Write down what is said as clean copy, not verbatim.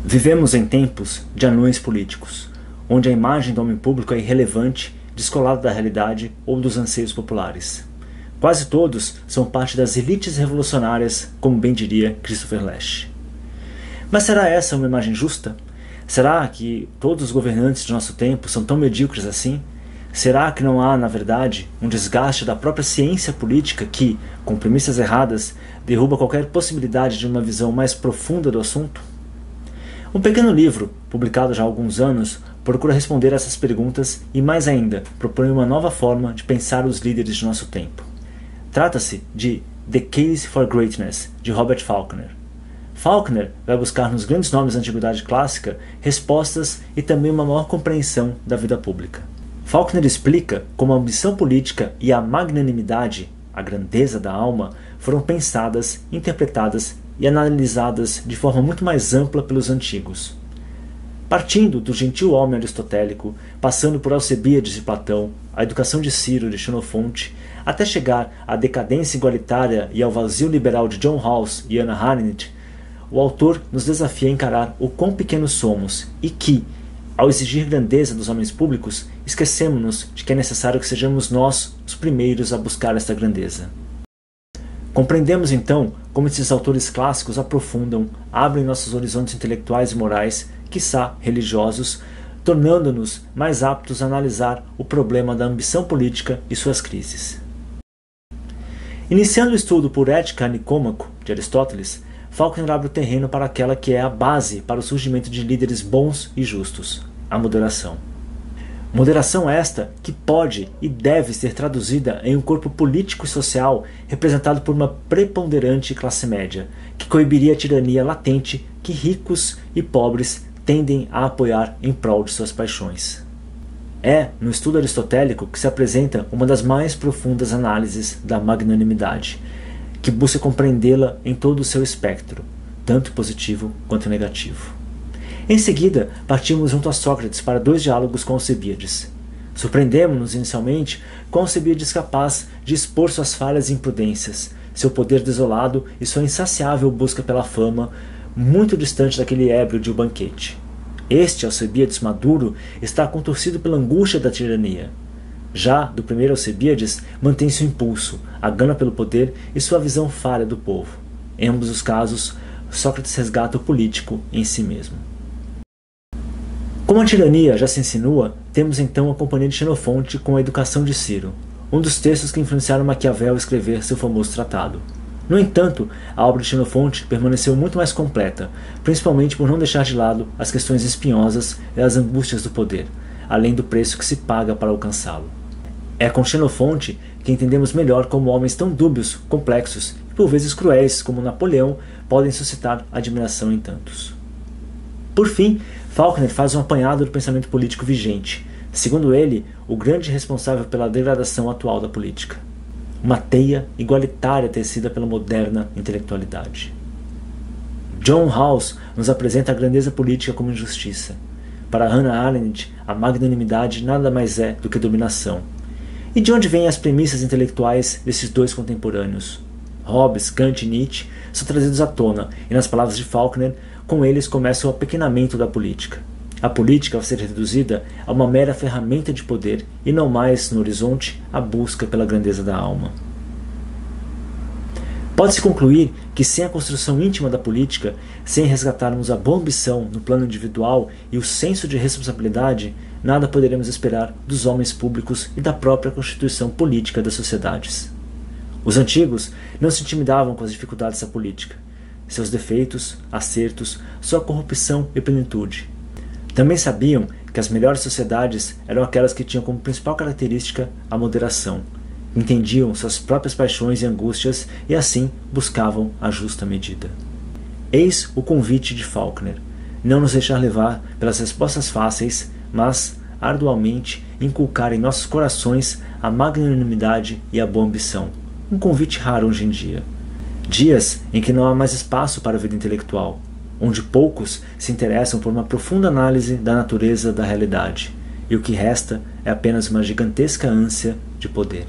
Vivemos em tempos de anões políticos, onde a imagem do homem público é irrelevante, descolada da realidade ou dos anseios populares. Quase todos são parte das elites revolucionárias, como bem diria Christopher Lasch. Mas será essa uma imagem justa? Será que todos os governantes de nosso tempo são tão medíocres assim? Será que não há, na verdade, um desgaste da própria ciência política que, com premissas erradas, derruba qualquer possibilidade de uma visão mais profunda do assunto? Um pequeno livro, publicado já há alguns anos, procura responder a essas perguntas e, mais ainda, propõe uma nova forma de pensar os líderes de nosso tempo. Trata-se de The Case for Greatness, de Robert Faulkner. Faulkner vai buscar nos grandes nomes da antiguidade clássica respostas e também uma maior compreensão da vida pública. Faulkner explica como a ambição política e a magnanimidade, a grandeza da alma, foram pensadas, interpretadas e analisadas de forma muito mais ampla pelos antigos. Partindo do gentil homem aristotélico, passando por Alcebíades de Platão, a educação de Ciro de Xenofonte, até chegar à decadência igualitária e ao vazio liberal de John Rawls e Hannah Arendt, o autor nos desafia a encarar o quão pequenos somos e que, ao exigir grandeza dos homens públicos, esquecemos-nos de que é necessário que sejamos nós os primeiros a buscar esta grandeza. Compreendemos então como esses autores clássicos aprofundam, abrem nossos horizontes intelectuais e morais, quiçá religiosos, tornando-nos mais aptos a analisar o problema da ambição política e suas crises. Iniciando o estudo por Ética Nicômaco, de Aristóteles, Faulkner abre o terreno para aquela que é a base para o surgimento de líderes bons e justos, a moderação. Moderação esta que pode e deve ser traduzida em um corpo político e social representado por uma preponderante classe média, que coibiria a tirania latente que ricos e pobres tendem a apoiar em prol de suas paixões. É no estudo aristotélico que se apresenta uma das mais profundas análises da magnanimidade, que busca compreendê-la em todo o seu espectro, tanto positivo quanto negativo. Em seguida, partimos junto a Sócrates para 2 diálogos com Alcebíades. Surpreendemos-nos inicialmente com Alcebíades capaz de expor suas falhas e imprudências, seu poder desolado e sua insaciável busca pela fama, muito distante daquele ébrio de O Banquete. Este Alcebíades maduro está contorcido pela angústia da tirania. Já do primeiro Alcebíades mantém-se o impulso, a gana pelo poder e sua visão falha do povo. Em ambos os casos, Sócrates resgata o político em si mesmo. Como a tirania já se insinua, temos então a companhia de Xenofonte com a Educação de Ciro, um dos textos que influenciaram Maquiavel a escrever seu famoso tratado. No entanto, a obra de Xenofonte permaneceu muito mais completa, principalmente por não deixar de lado as questões espinhosas e as angústias do poder, além do preço que se paga para alcançá-lo. É com Xenofonte que entendemos melhor como homens tão dúbios, complexos e por vezes cruéis como Napoleão podem suscitar admiração em tantos. Por fim, Faulkner faz um apanhado do pensamento político vigente, segundo ele, o grande responsável pela degradação atual da política. Uma teia igualitária tecida pela moderna intelectualidade. John Rawls nos apresenta a grandeza política como injustiça. Para Hannah Arendt, a magnanimidade nada mais é do que dominação. E de onde vêm as premissas intelectuais desses 2 contemporâneos? Hobbes, Kant e Nietzsche são trazidos à tona, e nas palavras de Faulkner, com eles começa o apequenamento da política. A política vai ser reduzida a uma mera ferramenta de poder e não mais, no horizonte, a busca pela grandeza da alma. Pode-se concluir que sem a construção íntima da política, sem resgatarmos a boa ambição no plano individual e o senso de responsabilidade, nada poderemos esperar dos homens públicos e da própria constituição política das sociedades. Os antigos não se intimidavam com as dificuldades da política, seus defeitos, acertos, sua corrupção e plenitude. Também sabiam que as melhores sociedades eram aquelas que tinham como principal característica a moderação, entendiam suas próprias paixões e angústias e assim buscavam a justa medida. Eis o convite de Faulkner, não nos deixar levar pelas respostas fáceis, mas arduamente inculcar em nossos corações a magnanimidade e a boa ambição, um convite raro hoje em dia. Dias em que não há mais espaço para a vida intelectual, onde poucos se interessam por uma profunda análise da natureza da realidade, e o que resta é apenas uma gigantesca ânsia de poder.